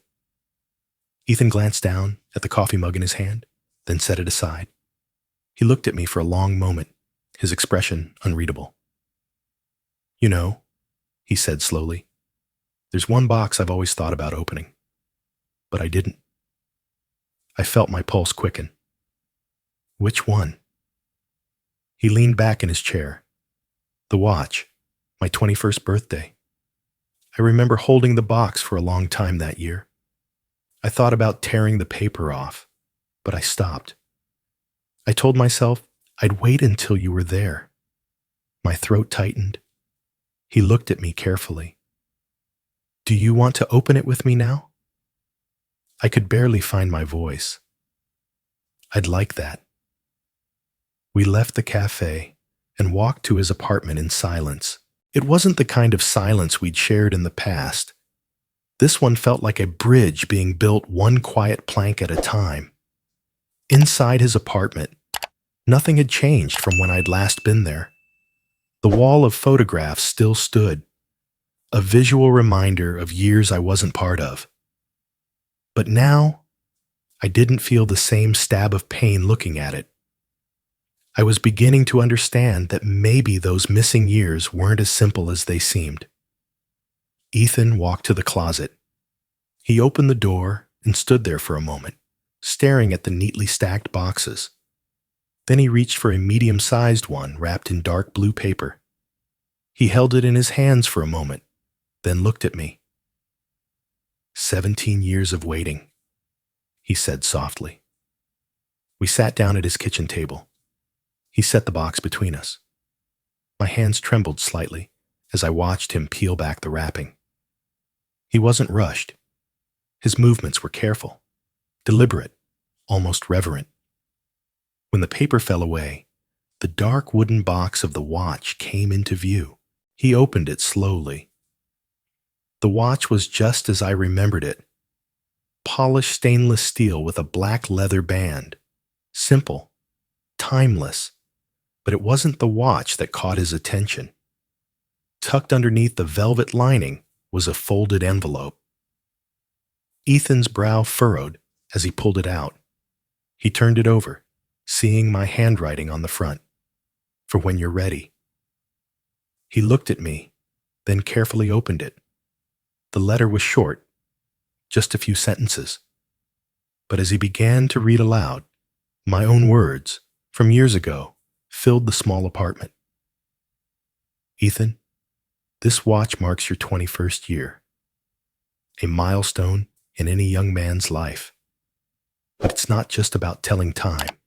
Ethan glanced down at the coffee mug in his hand, then set it aside. He looked at me for a long moment, his expression unreadable. You know, he said slowly, there's one box I've always thought about opening, but I didn't. I felt my pulse quicken. Which one? He leaned back in his chair. The watch, my 21st birthday. I remember holding the box for a long time that year. I thought about tearing the paper off, but I stopped. I told myself I'd wait until you were there. My throat tightened. He looked at me carefully. Do you want to open it with me now? I could barely find my voice. I'd like that. We left the cafe and walked to his apartment in silence. It wasn't the kind of silence we'd shared in the past. This one felt like a bridge being built one quiet plank at a time. Inside his apartment, nothing had changed from when I'd last been there. The wall of photographs still stood, a visual reminder of years I wasn't part of. But now, I didn't feel the same stab of pain looking at it. I was beginning to understand that maybe those missing years weren't as simple as they seemed. Ethan walked to the closet. He opened the door and stood there for a moment, staring at the neatly stacked boxes. Then he reached for a medium-sized one wrapped in dark blue paper. He held it in his hands for a moment, then looked at me. 17 years of waiting, he said softly. We sat down at his kitchen table. He set the box between us. My hands trembled slightly as I watched him peel back the wrapping. He wasn't rushed. His movements were careful, deliberate, almost reverent. When the paper fell away, the dark wooden box of the watch came into view. He opened it slowly. The watch was just as I remembered it. Polished stainless steel with a black leather band. Simple, timeless, but it wasn't the watch that caught his attention. Tucked underneath the velvet lining was a folded envelope. Ethan's brow furrowed as he pulled it out. He turned it over, seeing my handwriting on the front. For when you're ready. He looked at me, then carefully opened it. The letter was short, just a few sentences. But as he began to read aloud, my own words from years ago filled the small apartment. Ethan, this watch marks your 21st year, a milestone in any young man's life. But it's not just about telling time.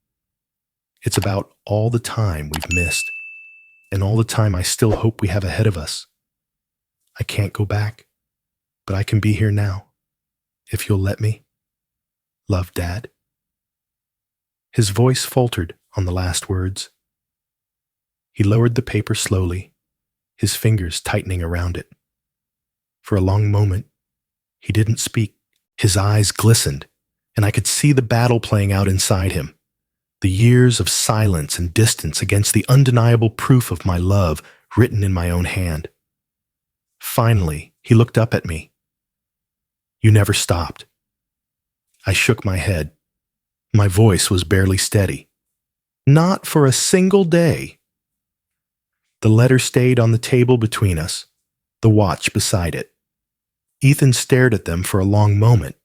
It's about all the time we've missed, and all the time I still hope we have ahead of us. I can't go back, but I can be here now, if you'll let me. Love, Dad. His voice faltered on the last words. He lowered the paper slowly, his fingers tightening around it. For a long moment, he didn't speak. His eyes glistened, and I could see the battle playing out inside him. The years of silence and distance against the undeniable proof of my love written in my own hand. Finally, he looked up at me. You never stopped. I shook my head. My voice was barely steady. Not for a single day. The letter stayed on the table between us, the watch beside it. Ethan stared at them for a long moment,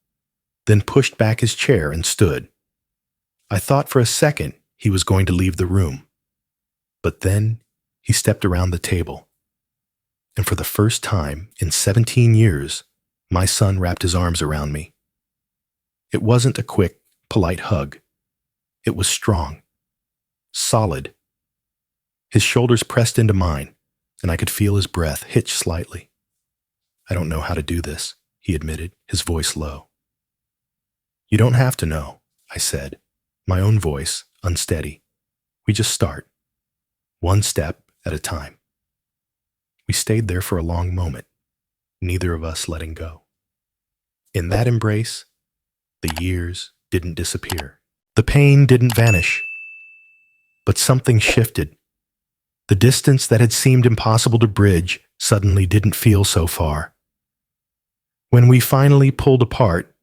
then pushed back his chair and stood. I thought for a second he was going to leave the room. But then he stepped around the table. And for the first time in 17 years, my son wrapped his arms around me. It wasn't a quick, polite hug. It was strong, solid. His shoulders pressed into mine, and I could feel his breath hitch slightly. I don't know how to do this, he admitted, his voice low. You don't have to know, I said, my own voice unsteady. We just start, one step at a time. We stayed there for a long moment, neither of us letting go. In that embrace, the years didn't disappear. The pain didn't vanish. But something shifted. The distance that had seemed impossible to bridge suddenly didn't feel so far. When we finally pulled apart,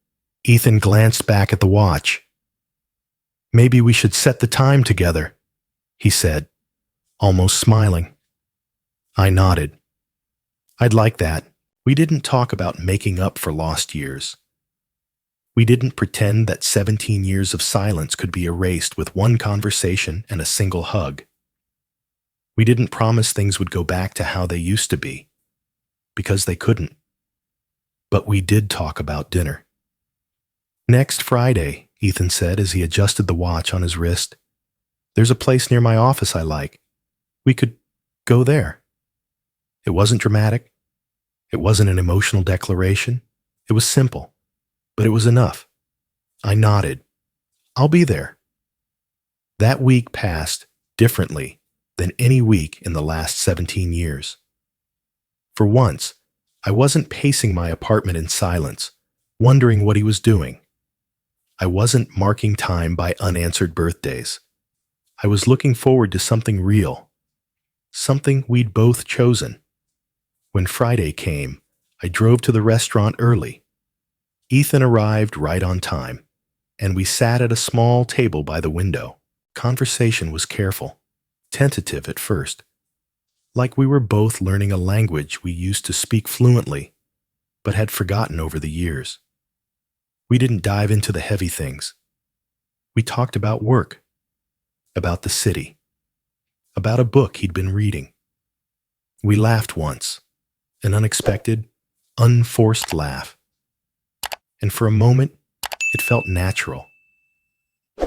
Ethan glanced back at the watch. Maybe we should set the time together, he said, almost smiling. I nodded. I'd like that. We didn't talk about making up for lost years. We didn't pretend that 17 years of silence could be erased with one conversation and a single hug. We didn't promise things would go back to how they used to be, because they couldn't. But we did talk about dinner. Next Friday, Ethan said as he adjusted the watch on his wrist. There's a place near my office I like. We could go there. It wasn't dramatic. It wasn't an emotional declaration. It was simple, but it was enough. I nodded. I'll be there. That week passed differently than any week in the last 17 years. For once, I wasn't pacing my apartment in silence, wondering what he was doing. I wasn't marking time by unanswered birthdays. I was looking forward to something real, something we'd both chosen. When Friday came, I drove to the restaurant early. Ethan arrived right on time, and we sat at a small table by the window. Conversation was careful, tentative at first, like we were both learning a language we used to speak fluently, but had forgotten over the years. We didn't dive into the heavy things. We talked about work, about the city, about a book he'd been reading. We laughed once, an unexpected, unforced laugh. And for a moment, it felt natural.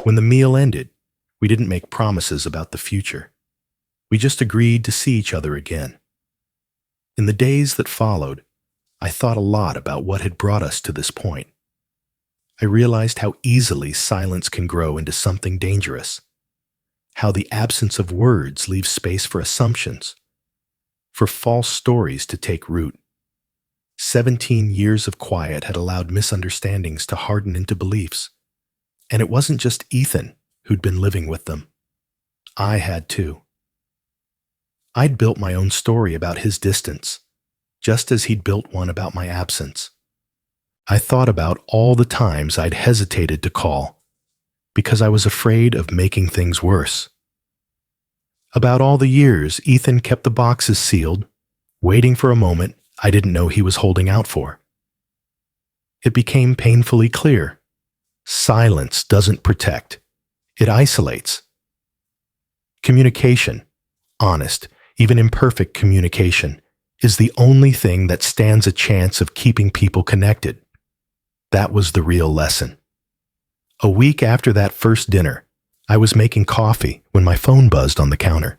When the meal ended, we didn't make promises about the future. We just agreed to see each other again. In the days that followed, I thought a lot about what had brought us to this point. I realized how easily silence can grow into something dangerous, how the absence of words leaves space for assumptions, for false stories to take root. 17 years of quiet had allowed misunderstandings to harden into beliefs. And it wasn't just Ethan who'd been living with them. I had too. I'd built my own story about his distance, just as he'd built one about my absence. I thought about all the times I'd hesitated to call, because I was afraid of making things worse. About all the years Ethan kept the boxes sealed, waiting for a moment I didn't know he was holding out for. It became painfully clear. Silence doesn't protect. It isolates. Communication, honest, even imperfect communication, is the only thing that stands a chance of keeping people connected. That was the real lesson. A week after that first dinner, I was making coffee when my phone buzzed on the counter.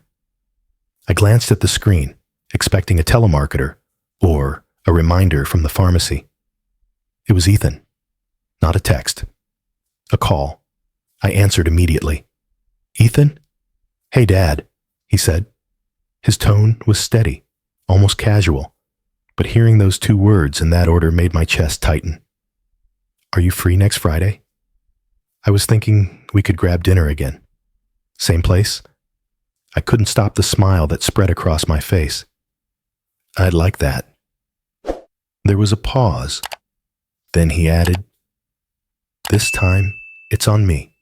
I glanced at the screen, expecting a telemarketer or a reminder from the pharmacy. It was Ethan. Not a text. A call. I answered immediately. Ethan? Hey, Dad, he said. His tone was steady, almost casual, but hearing those two words in that order made my chest tighten. Are you free next Friday? I was thinking we could grab dinner again. Same place? I couldn't stop the smile that spread across my face. I'd like that. There was a pause. Then he added, This time, it's on me.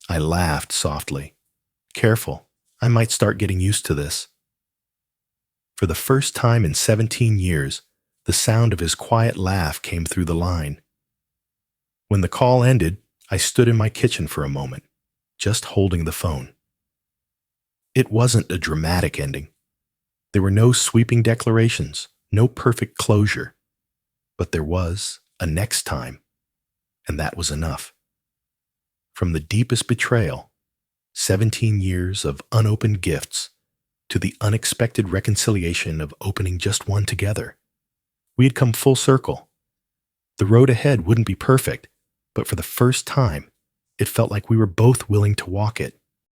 I laughed softly. Careful, I might start getting used to this. For the first time in 17 years, the sound of his quiet laugh came through the line. When the call ended, I stood in my kitchen for a moment, just holding the phone. It wasn't a dramatic ending. There were no sweeping declarations, no perfect closure. But there was a next time, and that was enough. From the deepest betrayal, 17 years of unopened gifts, to the unexpected reconciliation of opening just one together, we had come full circle. The road ahead wouldn't be perfect, but for the first time, it felt like we were both willing to walk it.